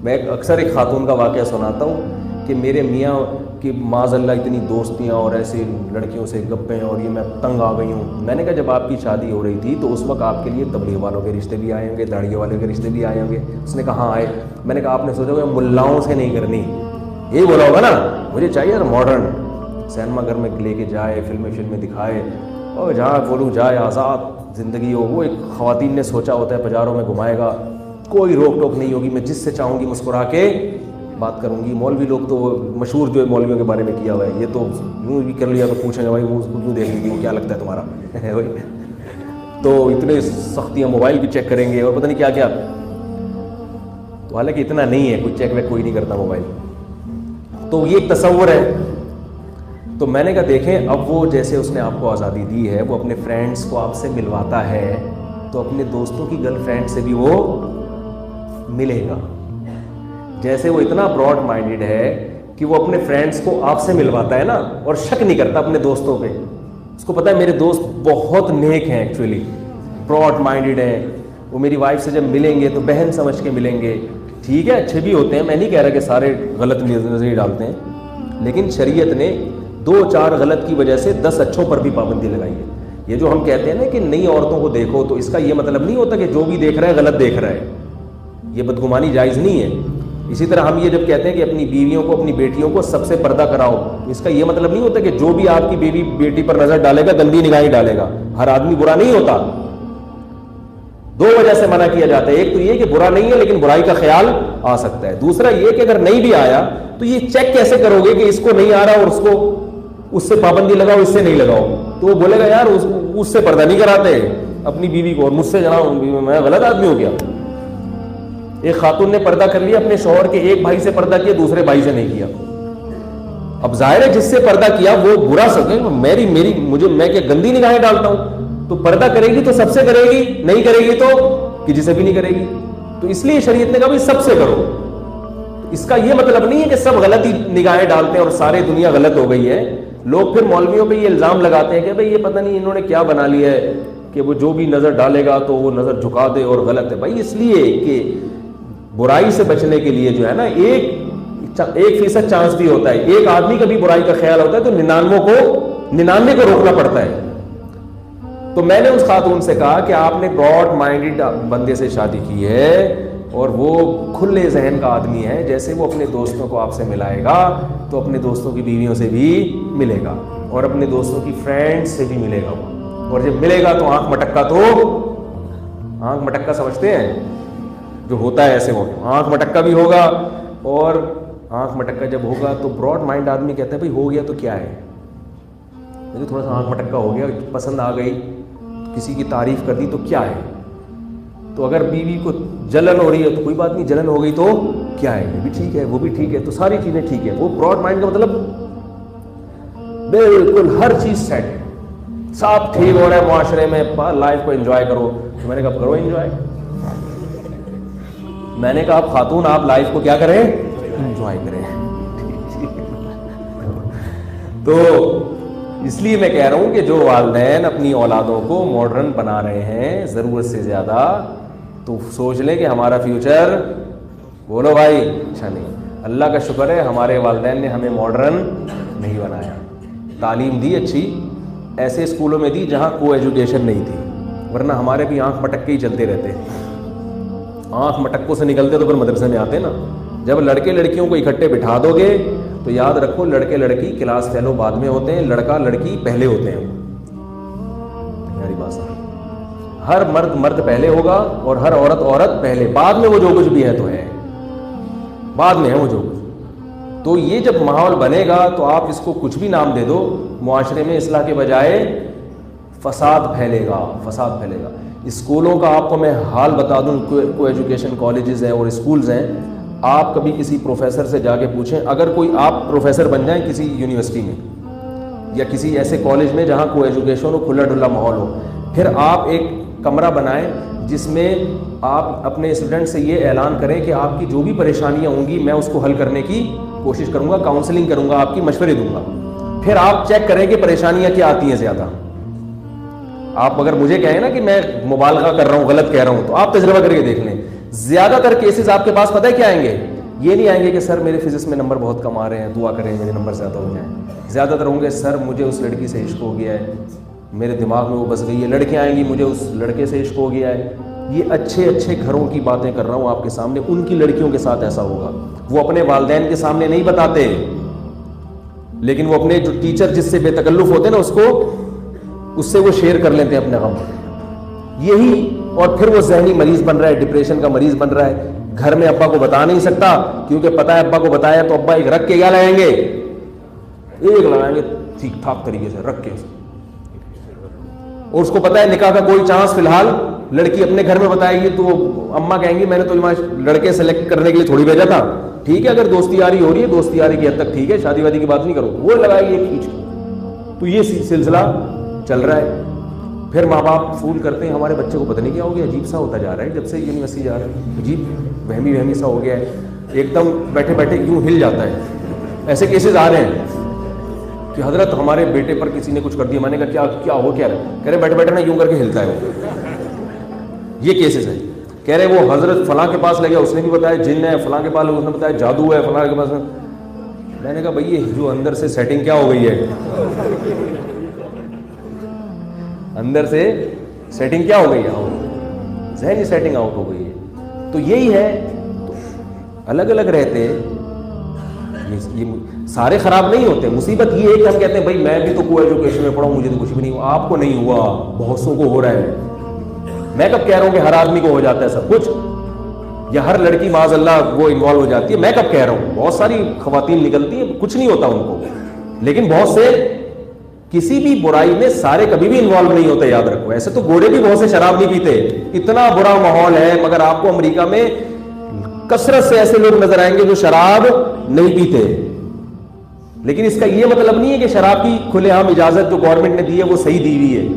میں اکثر ایک خاتون کا واقعہ سناتا ہوں کہ میرے میاں کی معاذ اللہ اتنی دوستیاں اور ایسے لڑکیوں سے گپیں اور یہ میں تنگ آ گئی ہوں. میں نے کہا جب آپ کی شادی ہو رہی تھی تو اس وقت آپ کے لیے تبلیغ والوں کے رشتے بھی آئے ہوں گے, داڑھی والوں کے رشتے بھی آئے ہوں گے. اس نے کہا ہاں آئے. میں نے کہا آپ نے سوچا کہ ملاؤں سے نہیں کرنی, یہی بولا ہوگا نا, مجھے چاہیے نا ماڈرن, سینما گھر میں لے کے جائے, فلمیں دکھائے اور جہاں بولوں جائے, آزاد زندگی ہو. وہ ایک خواتین نے سوچا ہوتا ہے بازاروں میں گھمائے گا, کوئی روک ٹوک نہیں ہوگی, میں جس سے چاہوں گی مسکرا کے بات کروں گی. مولوی لوگ تو مشہور جو ہے مولویوں کے بارے میں کیا ہوا ہے, یہ تو یوں بھی کر لیا تو پوچھیں گے بھائی وہ اس کو کیوں دیکھ لیتی, وہ کیا لگتا ہے تمہارا تو اتنے سختیاں, موبائل بھی چیک کریں گے اور پتہ نہیں کیا کیا. تو حالانکہ اتنا نہیں ہے, کوئی چیک ویک کوئی نہیں کرتا موبائل. تو یہ ایک تصور ہے. تو میں نے کہا دیکھیں اب وہ جیسے اس نے آپ کو آزادی دی ہے, وہ اپنے فرینڈس کو آپ سے ملواتا ہے تو اپنے دوستوں کی گرل فرینڈ سے بھی وہ ملے گا. جیسے وہ اتنا براڈ مائنڈیڈ ہے کہ وہ اپنے فرینڈس کو آپ سے ملواتا ہے نا, اور شک نہیں کرتا اپنے دوستوں پہ. اس کو پتا ہے میرے دوست بہت نیک ہیں, ایکچولی براڈ مائنڈیڈ ہیں, وہ میری وائف سے جب ملیں گے تو بہن سمجھ کے ملیں گے. ٹھیک ہے اچھے بھی ہوتے ہیں, میں نہیں کہہ رہا کہ سارے غلط نظریے ڈالتے ہیں, لیکن شریعت نے 2-4 غلط کی وجہ سے 10 اچھوں پر بھی پابندی لگائی ہے. یہ جو ہم کہتے ہیں نا کہ نئی عورتوں کو دیکھو, تو اس کا یہ مطلب نہیں ہوتا کہ جو بھی دیکھ رہا ہے غلط دیکھ رہا ہے, یہ بدگمانی جائز نہیں ہے. اسی طرح ہم یہ جب کہتے ہیں کہ اپنی بیویوں کو, اپنی بیٹیوں کو سب سے پردہ کراؤ, تو اس کا یہ مطلب نہیں ہوتا کہ جو بھی آپ کی بیوی بیٹی پر نظر ڈالے گا گندی نگاہیں ڈالے گا. ہر آدمی برا نہیں ہوتا. 2 وجہ سے منع کیا جاتا ہے, ایک تو یہ کہ برا نہیں ہے لیکن برائی کا خیال آ سکتا ہے, دوسرا یہ کہ اگر نہیں بھی آیا تو یہ چیک کیسے کرو گے کہ اس کو نہیں آ رہا اور اس کو اس سے پابندی لگاؤ, اس سے نہیں لگاؤ. تو وہ بولے گا یار اس سے پردہ نہیں کراتے اپنی بیوی کو, اور مجھ سے جناب میں غلط آدمی ہو گیا. ایک خاتون نے پردہ کر لیا اپنے شوہر کے ایک بھائی سے پردہ کیا, دوسرے بھائی سے نہیں کیا. اب ظاہر ہے جس سے پردہ کیا وہ برا سکے, میں کیا گندی نگاہیں ڈالتا ہوں, تو پردہ کرے گی تو سب سے کرے گی, نہیں کرے گی تو کسی سے بھی نہیں کرے گی. تو اس لیے شریعت نے کہا بھائی سب سے کرو. اس کا یہ مطلب نہیں ہے کہ سب غلط ہی نگاہیں ڈالتے ہیں اور ساری دنیا غلط ہو گئی ہے. لوگ پھر مولویوں پہ یہ الزام لگاتے ہیں کہ بھائی یہ پتہ نہیں انہوں نے کیا بنا لیا ہے کہ وہ جو بھی نظر ڈالے گا تو وہ نظر جھکا دے اور غلط ہے. بھائی اس لیے کہ برائی سے بچنے کے لیے جو ہے نا 1% چانس بھی ہوتا ہے. ایک آدمی کا بھی برائی کا خیال ہوتا ہے تو 99 کو روکنا پڑتا ہے. تو میں نے اس خاتون سے کہا کہ آپ نے براڈ مائنڈڈ بندے سے شادی کی ہے اور وہ کھلے ذہن کا آدمی ہے, جیسے وہ اپنے دوستوں کو آپ سے ملائے گا تو اپنے دوستوں کی بیویوں سے بھی ملے گا اور اپنے دوستوں کی فرینڈ سے بھی ملے گا. اور جب ملے گا تو آنکھ مٹکا سمجھتے ہیں جو ہوتا ہے, ایسے وہ آنکھ مٹکا بھی ہوگا. اور آنکھ مٹکا جب ہوگا تو براڈ مائنڈ آدمی کہتا ہے بھائی ہو گیا تو کیا ہے, مجھے تھوڑا سا آنکھ مٹکا ہو گیا, پسند آ گئی, کسی کی تعریف کر دی تو کیا ہے. تو اگر بیوی کو جلن ہو رہی ہے تو کوئی بات نہیں, جلن ہو گئی تو کیا ہے, یہ بھی ٹھیک ہے, وہ بھی ٹھیک ہے, تو ساری چیزیں ٹھیک ہے. وہ براڈ مائنڈ کا مطلب بالکل ہر چیز سیٹ ہے, سب ٹھیک ہو رہا ہے معاشرے میں, لائف کو انجوائے کرو. تو میں نے کہا کرو انجوائے. میں نے کہا آپ خاتون آپ لائف کو کیا کریں, انجوائے کریں. تو اس لیے میں کہہ رہا ہوں کہ جو والدین اپنی اولادوں کو ماڈرن بنا رہے ہیں ضرورت سے زیادہ, تو سوچ لیں کہ ہمارا فیوچر, بولو بھائی, اچھا نہیں. اللہ کا شکر ہے ہمارے والدین نے ہمیں ماڈرن نہیں بنایا, تعلیم دی اچھی, ایسے اسکولوں میں دی جہاں کو ایجوکیشن نہیں تھی, ورنہ ہمارے بھی آنکھ مٹک کے ہی چلتے رہتے. آنکھ مٹکوں سے نکلتے تو پھر مدرسے میں آتے نا. جب لڑکے لڑکیوں کو اکٹھے بٹھا دو گے تو یاد رکھو لڑکے لڑکی کلاس فیلو بعد میں ہوتے ہیں, لڑکا لڑکی پہلے ہوتے ہیں. میری بات سمجھ, ہر مرد پہلے ہوگا اور ہر عورت پہلے, بعد میں وہ جو کچھ بھی ہے تو ہے, بعد میں ہے وہ جو کچھ. تو یہ جب ماحول بنے گا تو آپ اس کو کچھ بھی نام دے دو, معاشرے میں اصلاح کے بجائے فساد پھیلے گا. اسکولوں کا آپ کو میں حال بتا دوں, کو ایجوکیشن کالجز ہیں اور اسکولز ہیں, آپ کبھی کسی پروفیسر سے جا کے پوچھیں, اگر کوئی آپ پروفیسر بن جائیں کسی یونیورسٹی میں یا کسی ایسے کالج میں جہاں کو ایجوکیشن ہو, کھلا ڈھلا ماحول ہو, پھر آپ ایک کمرہ بنائیں جس میں آپ اپنے اسٹوڈنٹ سے یہ اعلان کریں کہ آپ کی جو بھی پریشانیاں ہوں گی میں اس کو حل کرنے کی کوشش کروں گا, کاؤنسلنگ کروں گا, آپ کی مشورے دوں گا. پھر آپ چیک کریں کہ پریشانیاں کیا آتی ہیں زیادہ. آپ اگر مجھے کہیں نا کہ میں مبالغہ کر رہا ہوں, غلط کہہ رہا ہوں, تو آپ تجربہ کر کے دیکھ لیں, زیادہ تر کیسز آپ کے پاس پتہ ہے کیا آئیں گے, یہ نہیں آئیں گے کہ سر میرے فزکس میں نمبر بہت کم آ رہے ہیں, دعا کریں میرے نمبر زیادہ ہو جائیں. زیادہ تر ہوں گے سر مجھے اس لڑکی سے عشق ہو گیا ہے, میرے دماغ میں وہ بس گئی ہے. لڑکیاں آئیں گی مجھے اس لڑکے سے عشق ہو گیا ہے. یہ اچھے اچھے گھروں کی باتیں کر رہا ہوں آپ کے سامنے, ان کی لڑکیوں کے ساتھ ایسا ہوگا. وہ اپنے والدین کے سامنے نہیں بتاتے, لیکن وہ اپنے جو ٹیچر جس سے بے تکلف ہوتے ہیں نا اس سے وہ شیئر کر لیتے ہیں اپنے غم. یہی, اور پھر وہ ذہنی مریض بن رہا ہے, ڈپریشن کا مریض بن رہا ہے. گھر میں ابا کو بتا نہیں سکتا کیونکہ پتا ہے ابا کو بتایا تو ابا ایک رکھ کے کیا لگائیں گے, ایک لگائیں گے ٹھیک ٹھاک طریقے سے رکھ کے. اور اس کو پتا ہے نکاح کا کوئی چانس فی الحال لڑکی اپنے گھر میں بتائے گی تو اما کہیں گی میں نے تو لڑکے سلیکٹ کرنے کے لیے تھوڑی بھیجا تھا, ٹھیک ہے اگر دوستی یاری ہو رہی ہے دوستی یاری کی حد تک ٹھیک ہے, شادی وادی کی بات نہیں کرو, وہ لگائے گی کھینچ کے. تو یہ سلسلہ چل رہا ہے. پھر ماں باپ فون کرتے ہیں ہمارے بچے کو پتہ نہیں کیا ہو گیا, عجیب سا ہوتا جا رہا ہے جب سے یونیورسٹی جا رہا ہے, عجیب وہمی سا ہو گیا ہے, ایک دم بیٹھے بیٹھے یوں ہل جاتا ہے. ایسے کیسز آ رہے ہیں کہ حضرت ہمارے بیٹے پر کسی نے کچھ کر دیا. میں نے کہا کیا ہو کیا رہا, کہہ رہے بیٹھے بیٹھے نا یوں کر کے ہلتا ہے وہ. یہ کیسز ہے. کہہ رہے وہ حضرت فلاں کے پاس لے گیا, اس نے بھی بتایا جن ہے, فلاں کے پاس اس نے بتایا جادو ہے, فلاں کے پاس. میں نے کہا بھائی یہ جو اندر سے سیٹنگ کیا ہو گئی ہے, اندر سے سیٹنگ کیا ہو گئی ہے, ذہنی سیٹنگ آؤٹ ہو گئی ہے. تو یہی ہے, تو الگ الگ رہتے یہ سارے خراب نہیں ہوتے. مصیبت یہ ہے کہ ہم کہتے ہیں بھائی میں بھی تو کو ایجوکیشن میں پڑھا ہوں مجھے تو کچھ بھی نہیں ہوا. آپ کو نہیں ہوا, بہت سو کو ہو رہا ہے. میں کب کہہ رہا ہوں کہ ہر آدمی کو ہو جاتا ہے سب کچھ, یا ہر لڑکی معاذ اللہ وہ انوالو ہو جاتی ہے, میں کب کہہ رہا ہوں. بہت ساری خواتین نکلتی ہیں کچھ نہیں ہوتا ان کو, لیکن بہت سے کسی بھی برائی میں سارے کبھی بھی انوالو نہیں ہوتے, یاد رکھو. ایسے تو گھوڑے بھی بہت سے شراب نہیں پیتے, اتنا برا ماحول ہے, مگر آپ کو امریکہ میں کثرت سے ایسے لوگ نظر آئیں گے جو شراب نہیں پیتے. لیکن اس کا یہ مطلب نہیں ہے کہ شراب کی کھلے عام اجازت جو گورنمنٹ نے دی ہے وہ صحیح دی ہوئی ہے,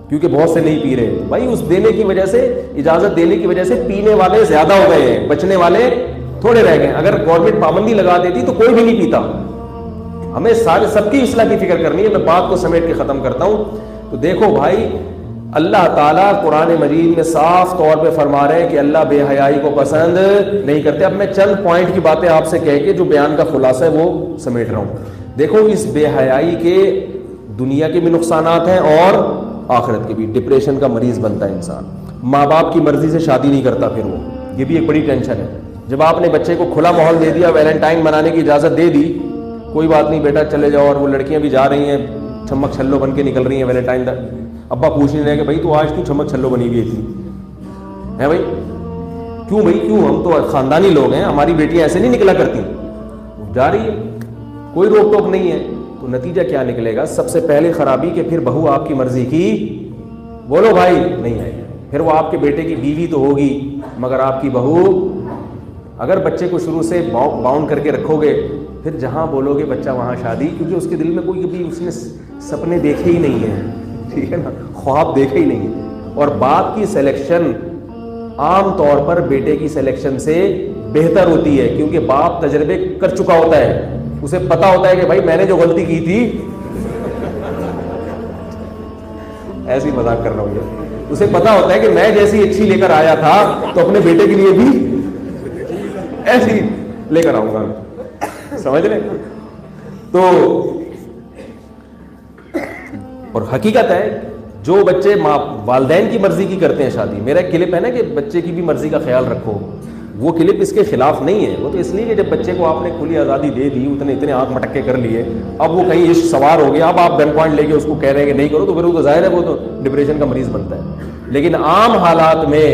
کیونکہ بہت سے نہیں پی رہے. بھائی اس دینے کی وجہ سے, اجازت دینے کی وجہ سے پینے والے زیادہ ہو گئے ہیں, بچنے والے تھوڑے رہ گئے. اگر گورنمنٹ پابندی لگا دیتی تو کوئی بھی نہیں پیتا. ہمیں سارے سب کی اصلاح کی فکر کرنی ہے. میں بات کو سمیٹ کے ختم کرتا ہوں. تو دیکھو بھائی, اللہ تعالیٰ قرآن مجید میں صاف طور پہ فرما رہے ہیں کہ اللہ بے حیائی کو پسند نہیں کرتے. اب میں چند پوائنٹ کی باتیں آپ سے کہہ کے جو بیان کا خلاصہ ہے وہ سمیٹ رہا ہوں. دیکھو اس بے حیائی کے دنیا کے بھی نقصانات ہیں اور آخرت کے بھی. ڈپریشن کا مریض بنتا ہے انسان, ماں باپ کی مرضی سے شادی نہیں کرتا, پھر وہ یہ بھی ایک بڑی ٹینشن ہے. جب آپ نے بچے کو کھلا ماحول دے دیا, ویلنٹائن منانے کی اجازت دے دی, کوئی بات نہیں بیٹا چلے جاؤ, اور وہ لڑکیاں بھی جا رہی ہیں چھمک چھلو بن کے نکل رہی ہیں ویلنٹائن, ابا پوچھ نہیں رہے کہ بھائی تو آج کیوں چھمک چھلو بنی ہوئی تھی ہے بھائی, کیوں بھائی کیوں, ہم تو خاندانی لوگ ہیں, ہماری بیٹیاں ایسے نہیں نکلا کرتی, جا رہی ہے کوئی روک ٹوک نہیں ہے. تو نتیجہ کیا نکلے گا, سب سے پہلے خرابی کہ پھر بہو آپ کی مرضی کی, بولو بھائی, نہیں ہے. پھر وہ آپ کے بیٹے کی بیوی تو ہوگی مگر آپ کی بہو. اگر بچے کو شروع سے باؤنڈ کر کے رکھو گے, پھر جہاں بولو گے بچہ وہاں شادی, کیونکہ اس کے دل میں کوئی کبھی اس نے سپنے دیکھے ہی نہیں ہیں, ٹھیک ہے نا, خواب دیکھے ہی نہیں. اور باپ کی سلیکشن عام طور پر بیٹے کی سلیکشن سے بہتر ہوتی ہے, کیونکہ باپ تجربے کر چکا ہوتا ہے, اسے پتا ہوتا ہے کہ بھائی میں نے جو غلطی کی تھی, ایسی مذاق کر رہا ہوں, اسے پتا ہوتا ہے کہ میں جیسی اچھی لے کر آیا تھا تو اپنے بیٹے کے لیے بھی ایسی لے کر آؤں گا, سمجھ لیں. تو اور حقیقت ہے جو بچے والدین کی مرضی کی کرتے ہیں شادی, میرا ایک کلپ ہے نا کہ بچے کی بھی مرضی کا خیال رکھو, وہ کلپ اس کے خلاف نہیں ہے. وہ تو اس لیے کہ جب بچے کو آپ نے کھلی آزادی دے دی, اتنے آنکھ مٹکے کر لیے, اب وہ کہیں عشق سوار ہو گیا, اب آپ گن پوائنٹ لے کے اس کو کہہ رہے ہیں کہ نہیں کرو, تو پھر وہ تو ظاہر ہے وہ تو ڈپریشن کا مریض بنتا ہے. لیکن عام حالات میں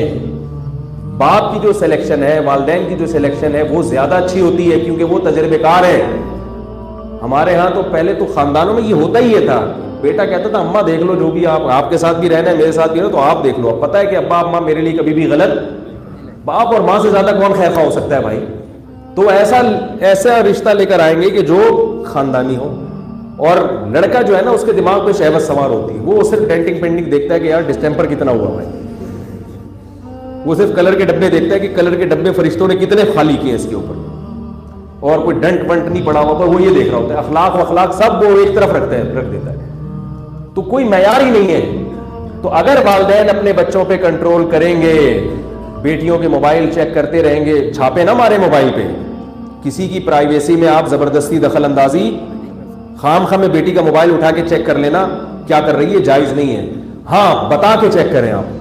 باپ کی جو سلیکشن ہے, والدین کی جو سلیکشن ہے وہ زیادہ اچھی ہوتی ہے, کیونکہ وہ تجربے کار ہے. ہمارے ہاں تو پہلے تو خاندانوں میں یہ ہوتا ہی یہ تھا, بیٹا کہتا تھا اماں دیکھ لو جو بھی آپ کے ساتھ بھی رہنا ہے, میرے ساتھ بھی رہنا تو آپ دیکھ لو. اب پتہ ہے کہ ابا اماں میرے لیے کبھی بھی غلط, باپ اور ماں سے زیادہ کون خیر خواہ ہو سکتا ہے بھائی. تو ایسا رشتہ لے کر آئیں گے کہ جو خاندانی ہو. اور لڑکا جو ہے نا اس کے دماغ پہ شہوت سوار ہوتی ہے, وہ صرف ڈینٹنگ پینٹنگ دیکھتا ہے کہ یار ڈسٹمپر کتنا ہوا بھائی, وہ صرف کلر کے ڈبے دیکھتا ہے کہ کلر کے ڈبے فرشتوں نے کتنے خالی کیے اس کے اوپر, اور کوئی ڈنٹ ونٹ نہیں پڑا ہوا, وہ یہ دیکھ رہا ہوتا ہے. اخلاق سب وہ ایک طرف رکھ دیتا ہے, تو کوئی معیار ہی نہیں ہے. تو اگر والدین اپنے بچوں پہ کنٹرول کریں گے, بیٹیوں کے موبائل چیک کرتے رہیں گے, چھاپے نہ مارے موبائل پہ. کسی کی پرائیویسی میں آپ زبردستی دخل اندازی, خام خواہ میں بیٹی کا موبائل اٹھا کے چیک کر لینا کیا کر رہی ہے, جائز نہیں ہے. ہاں بتا کے چیک کریں آپ.